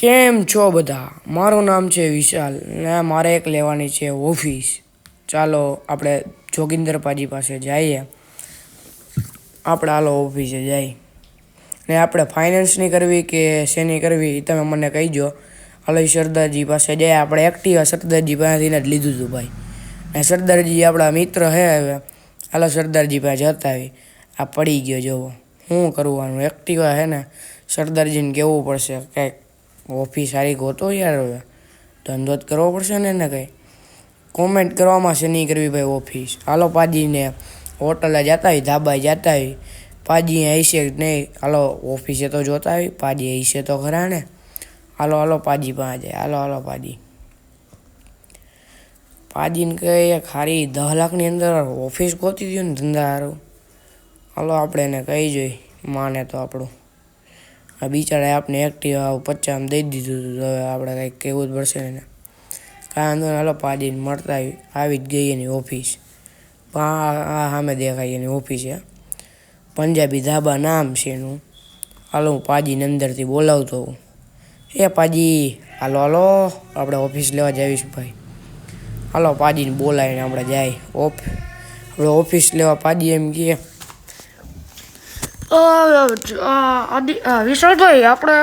કેમ છો બધા? મારું નામ છે વિશાલ ને મારે એક લેવાની છે ઓફિસ. ચાલો આપણે જોગિંદર પાજી પાસે જઈએ. આપણે હાલો ઓફિસે જઈએ. ને આપણે ફાઇનાન્સની કરવી કે શેની કરવી એ તમે મને કહીજો. હાલો સરદારજી પાસે જઈએ. આપણે એક્ટિવા સરદારજી પાસેથી જ લીધું હતું ભાઈ. ને સરદારજી આપણા મિત્ર હે હવે. હાલો સરદારજી પાસે જતા આવી. આ પડી ગયો જોવો. શું કરવાનું? એક્ટિવા હે ને સરદારજીને કહેવું પડશે કંઈક ઓફિસ સારી ગોતો યાર. હવે ધંધો જ કરવો પડશે ને એને કંઈ. કોમેન્ટ કરવામાં છે નહીં કરવી ભાઈ ઓફિસ. હાલો પાજીને હોટલે જતા આવી, ધાબાએ જતા આવી. પાજી હશે નહીં. હાલો ઓફિસે તો જોતા આવી. પાજી હશે તો ખરા ને. હાલો હાલો પાજી પાસે જાય. હાલો હાલો પાજી. પાજીને કહે ખાલી 10 લાખની અંદર ઓફિસ ગોતી દો ને ધંધા સારું. હાલો આપણે એને કહી જોઈ માને તો આપણું. આ બિચારાએ આપણે એક્ટિવા 50 દઈ દીધું હતું. હવે આપણે કંઈક કહેવું જ પડશે ને. કાંઈ વાંધો નહીં. હાલો પાજીને મળતા આવી જ ગઈ એની ઓફિસ. આ સામે દેખાય એની ઓફિસ છે. પંજાબી ધાબા નામ છે એનું. હાલો હું પાજીને અંદરથી બોલાવતો હોઉં. એ પાજી હાલો હાલો આપણે ઓફિસ લેવા જઈશું ભાઈ. હાલો પાજીને બોલાવીને આપણે જાય આપણે ઓફિસ લેવા. પાજી એમ કહે विशाल भाई आपने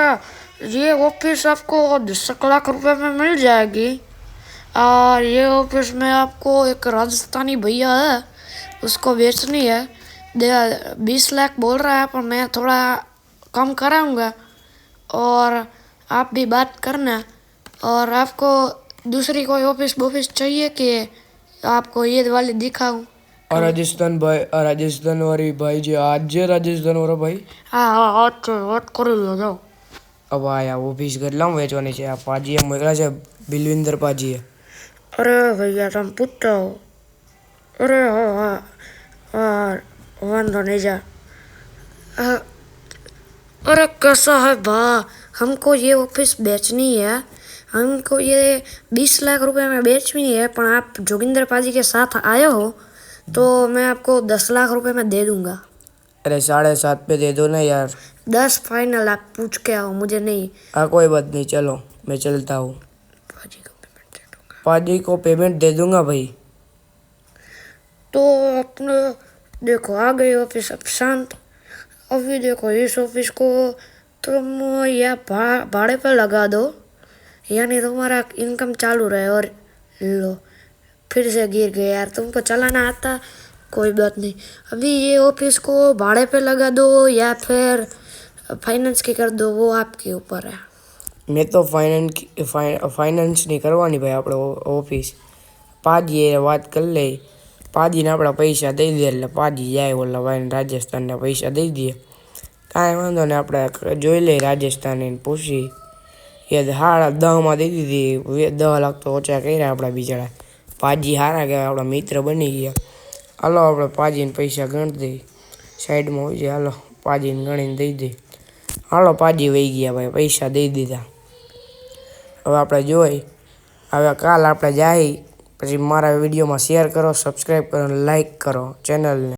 ये ऑफिस आपको 10 लाख रुपए में मिल जाएगी। और ये ऑफिस में आपको एक राजस्थानी भैया है उसको बेचनी है। 20 लाख बोल रहा है पर मैं थोड़ा कम कराऊंगा। और आप भी बात करना। और आपको दूसरी कोई ऑफिस चाहिए कि आपको ये वाली दिखाऊं? રાજસ્થાન ભાઈ, આ રાજસ્થાન વાળી ભાઈ જે આજ જે રાજસ્થાન વાળો ભાઈ. हाँ વાત કરી લો જાઓ. હવે આ ઓફિસ કેટલામાં વેચવાની છે? આ પાજીએ મોકલા છે બિલવિંદર પાજીએ. अरे भैया तुम पूछो। अरे हाँ वांधो नहीं जा। अरे कैसा है भा, हमको ये ऑफिस बेचनी है। हमको ये 20 लाख रुपए में बेचनी है। पर आप जोगिंदर पाजी के साथ आए हो तो मैं आपको 10 लाख रुपए में दे दूंगा। अरे 7.5 पे दे दो ना यार। 10 फाइनल, आप पूछ के आओ, मुझे नहीं। हाँ कोई बात नहीं, चलो मैं चलता हूँ। पाजी को पेमेंट दे दूंगा। पाजी को पेमेंट दे दूंगा भाई। तो अपने देखो आ गई ऑफिस अब शांत। अभी देखो इस ऑफिस को तुम या भाड़े पे लगा दो, यानी तुम्हारा इनकम चालू रहे। और लो फिर से गिर गए यार, तुमको चलाना आता? कोई बात नहीं। अभी ये ऑफिस को भाड़े पे लगा दो या फिर फाइनेंस की कर दो, वो आपके ऊपर है। મેં તો ફાઇનાન્સની કરવાની ભાઈ આપણે ઓફિસ. પાજીએ વાત કરી લઈ. પાજીને આપણા પૈસા દઈ દે એટલે પાજી જાય ઓલા ભાઈને રાજસ્થાનના પૈસા દઈ દે. કાંઈ વાંધો નહીં, આપણે જોઈ લઈએ રાજસ્થાનીને પૂછી. એ 10.5 દઈ દીધી. 10 લાખ તો ઓછા કર્યા આપણા બિચારા. પાજી સારા કહેવાય, આપણા મિત્ર બની ગયા. હાલો આપણે પાજીને પૈસા ગણી દઈએ. સાઈડમાં હોય છે. હાલો પાજીને ગણીને દઈ દઈએ. હાલો પાજી વહી ગયા ભાઈ, પૈસા દઈ દીધા. હવે આપણે જોઈ હવે કાલ આપણે જાય. પછી મારા વિડીયોમાં શેર કરો, સબસ્ક્રાઈબ કરો, લાઈક કરો ચેનલને.